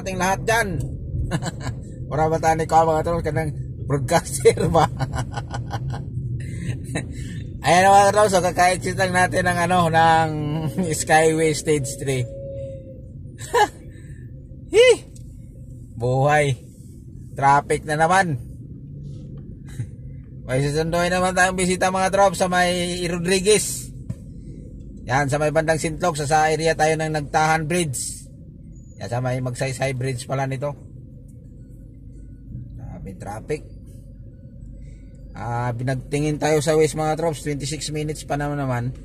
ating lahat dyan. Para ba tayo ni Kawa mga trops, kanang broadcaster ba? Ayan mga trops, so kaka-exit lang natin ng ano, ng Skyway Stage 3. Buhay. Traffic na naman. May susunduin naman tayong bisita mga trops sa may Rodriguez. Yan, sa may bandang Sintlog, sa area tayo ng Nagtahan Bridge. Yan, sa may Magsaysay Bridge pala nito. May traffic. Binagtingin tayo sa west mga trops, 26 minutes pa naman.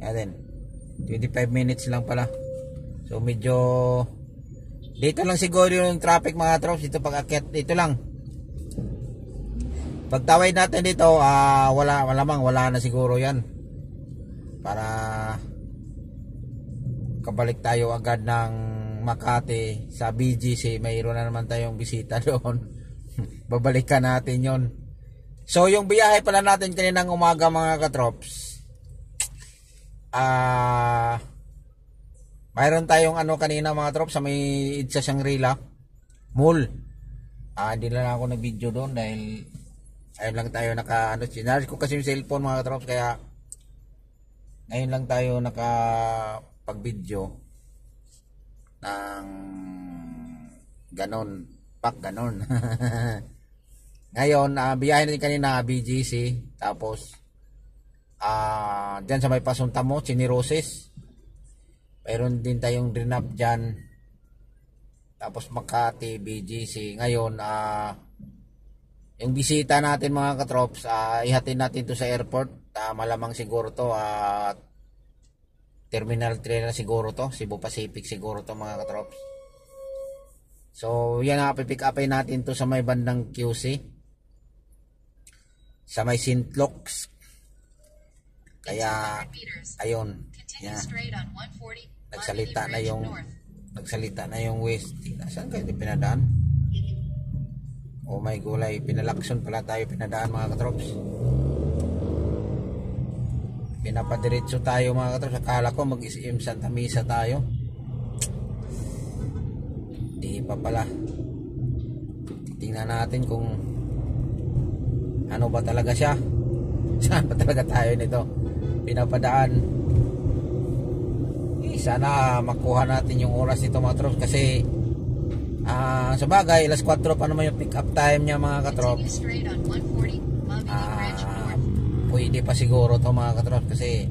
Yan, 25 minutes lang pala. So medyo dito lang siguro yung traffic mga trops, dito pag-akyat dito lang. Pagtawid natin dito, wala na siguro yan. Para kabalik tayo agad ng Makati sa BGC, mayroon na naman tayong bisita doon. Babalikan natin yon. So yung biyahe pala natin kaninang umaga mga katrops, mayroon tayong ano kanina mga trops sa may Itza Shangri-La Mall. Hindi na lang ako nag-video doon dahil ayun lang tayo sinarge ko kasi yung cellphone mga katrops, kaya ngayon lang tayo pag-video ng ganon, ganon. Ngayon, biyahe natin kanina BGC, tapos dyan sa may Pasunta mo, Chiniroses, mayroon din tayong Drinap dyan, tapos Makati, BGC. Ngayon, yung bisita natin mga katrops, ihatid natin to sa airport. Malamang siguro to Terminal 3 na siguro to, Cebu Pacific siguro to mga katrops. So yan, pipick upin natin to sa may bandang QC, sa may Sintlox. Kaya ayun, yan. Nagsalita na yung west. Saan kayo pinadaan? Oh my gulay, pinalakson pala tayo pinadaan mga katrops. Pinapadiretso tayo mga katrops. Akala ko mag-SM Santa Misa tayo, di pa pala. Tingnan natin kung ano ba talaga siya, saan ba talaga tayo nito pinapadaan. Sana makuha natin yung oras nito mga katrops, kasi sa bagay alas 4 pa naman yung pick up time niya mga katrops. Pwede pa siguro to mga katrops, kasi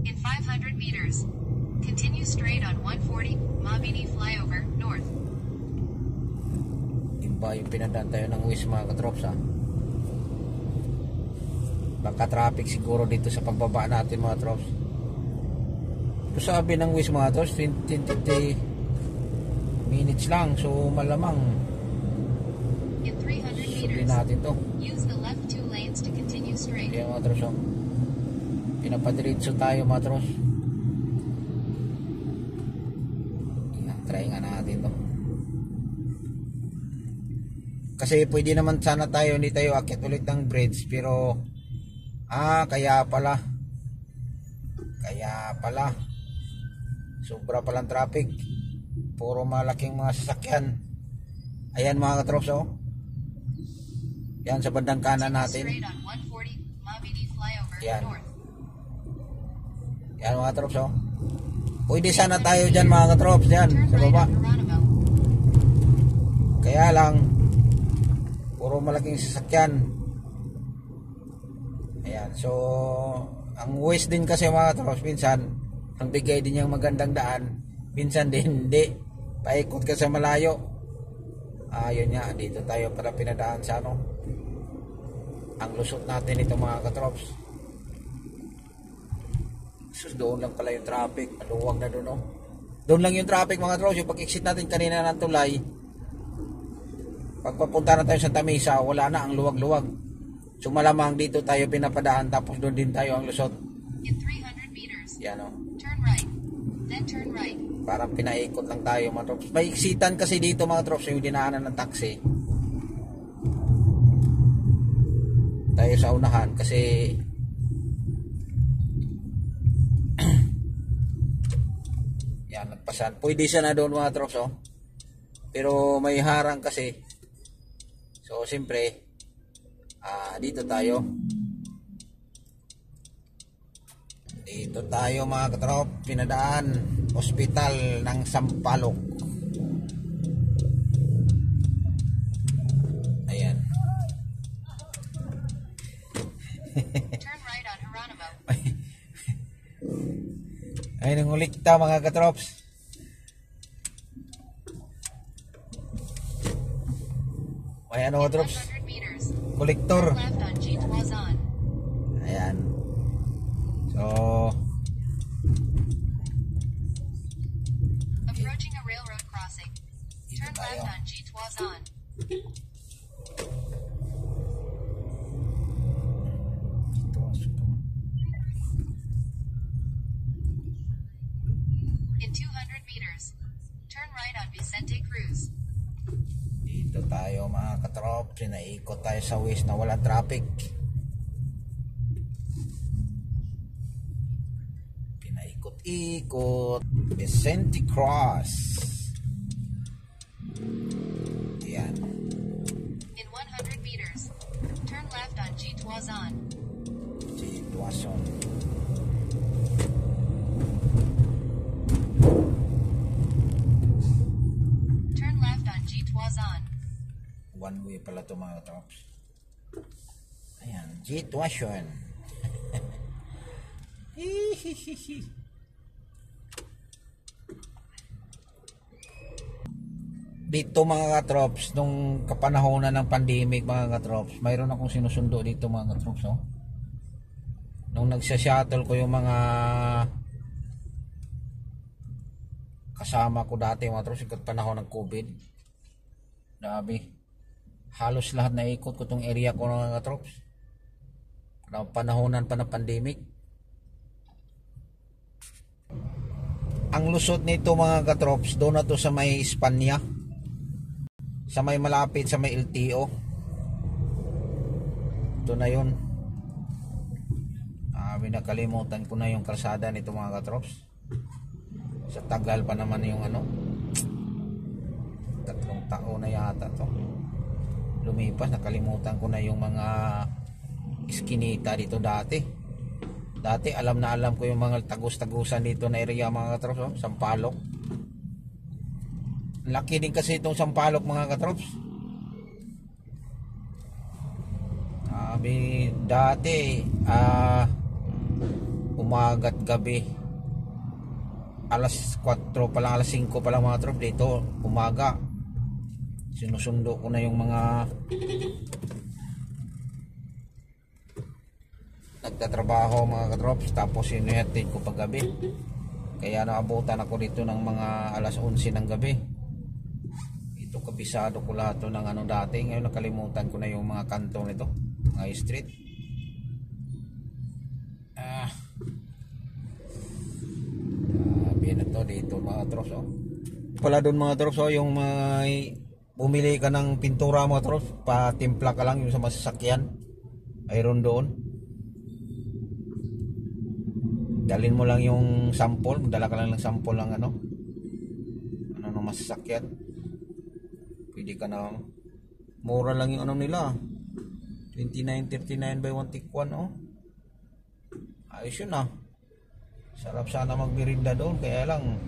in 500 meters continue straight on 140 Mabini flyover north. Iba yung pinadaan tayo ng west mga katrops. Baka traffic siguro dito sa pagbaba natin mga trops. Ito sabi ng west mga trops, 20 minutes lang, so malamang in 300 meters natin to. use the left 2 lanes to continue straight. Kaya mga trops, pinapadiretso tayo mga trops. Try nga natin to, kasi pwede naman sana tayo, hindi tayo akit ulit ng bridge, pero kaya pala sobra palang traffic, puro malaking mga sasakyan. Ayan mga katrops, yan sa bandang kanan natin, yan mga katrops, pwede sana tayo dyan mga katrops, dyan sa baba. Kaya lang puro malaking sasakyan. Ayan, so ang west din kasi mga katrops, minsan ang bigay din yung magandang daan, minsan din hindi, paikot ka sa malayo. Yun nga, dito tayo para pinadaan sa ang lusot natin ito mga katrops. So doon lang pala yung traffic, maluwag na doon. Doon lang yung traffic mga katrops. Yung pag-exit natin kanina ng tulay, pagpapunta na tayo sa Santa Misa, wala na, ang luwag-luwag. So malamang dito tayo pinapadaan, tapos doon din tayo ang lusot. In 300 meters, yan turn right, then turn right. Parang pinaikot lang tayo mga trops. May exitan kasi dito mga trops, yung dinaanan ng taxi. Tayo sa unahan kasi Yan, nagpasan. Pwede siya na doon mga trops, oh. Pero may harang kasi. So, siyempre, dito tayo. Dito tayo mga katrop. Pinadaan. Hospital ng Sampaloc. Ayan. Turn right on Geronimo. Ay, nangulikta mga katrops. May ano katrops? 100 meters. Kolektor. Left on G Toison. Ayan. So, Approaching a railroad crossing. dito Turn tayo. left on G Toison. In 200 meters. Turn right on Vicente Cruz. Dito tayo mga katrop. Sinaikot tayo sa ways na wala traffic. Pinaikot-ikot. Vicente Cruz. Ayan. In 100 meters. Turn left on G Toison. Sitwasyon. Turn left on G Toison. One way pala ito mga katrops. Ayan. Sitwasyon. Dito mga katrops, nung kapanahonan ng pandemic mga katrops, mayroon akong sinusundo dito mga katrops, oh. Nung nagsya-shuttle ko yung mga kasama ko dati mga katrops, yung panahon ng COVID. Grabe. Halos lahat na ikot ko tong area ko mga katrops. Panahonan pa ng pandemic. Ang lusot nito mga katrops, doon na to sa may Espanya. Sa may malapit sa may LTO. Ito na yun. Nakalimutan ko na yung kalsada nito mga katrops. Sa tagal pa naman yung ano. 3 taon na yata to. Lumipas, nakalimutan ko na yung mga iskinita dito dati. Dati alam na alam ko yung mga tagus-tagusan dito na area mga katrops, oh. Sampaloc. Laki din kasi itong Sampaloc mga katrops. Dati umaga't gabi, alas 4 pa lang, alas 5 pa lang mga katrops, dito umaga sinusundo ko na yung mga nagtatrabaho mga katrops, tapos sinuhatid ko pag gabi, kaya naabutan ako dito ng mga alas 11 ng gabi. Ito kabisado ko lahat to ng ano dati, ngayon nakalimutan ko na yung mga kanto nito, mga street. Sabi na to dito mga katrops, oh. Pala doon mga katrops, oh, yung may bumili ka ng pintura mga katrops, patimpla ka lang yung sa masasakyan, mayroon doon. Dalhin mo lang yung sample, dala ka lang ng sample ng ano ng masasakyan. Pwede ka na, mura lang yung ano nila, 29.39 by 1 tick 1, oh. Ayos yun, ah. Sarap sana magmirinda doon, kaya lang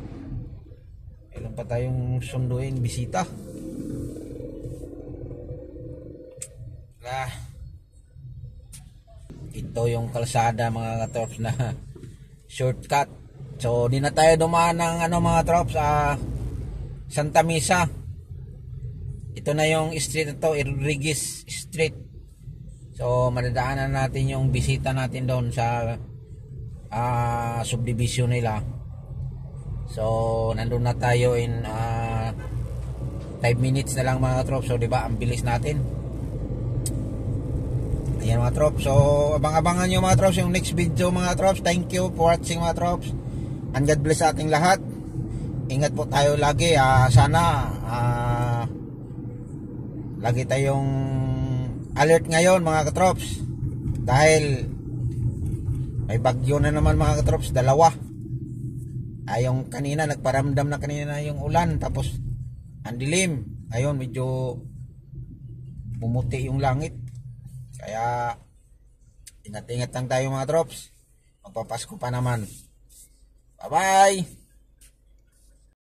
ilan pa tayong sunduin bisita. Ito yung kalsada mga katrops na shortcut. So di na tayo dumaan ng ano mga trops, Santa Misa. Ito na yung street na to, Rodriguez Street. So madadaanan natin yung bisita natin doon sa subdivision nila. So nandun na tayo in 5 minutes na lang mga trops. So diba ang bilis natin. Ayan mga trops. So abang-abangan nyo mga trops yung next video mga trops. Thank you for watching mga trops. And God bless sa ating lahat. Ingat po tayo lagi. Sana lagi tayong alert ngayon mga katrops. Dahil may bagyo na naman mga katrops, 2. Yung kanina nagparamdam na kanina yung ulan, tapos ang dilim. Ayun, medyo bumuti yung langit. Kaya ingat-ingat lang tayo mga trops. Magpapasko pa naman. Bye-bye!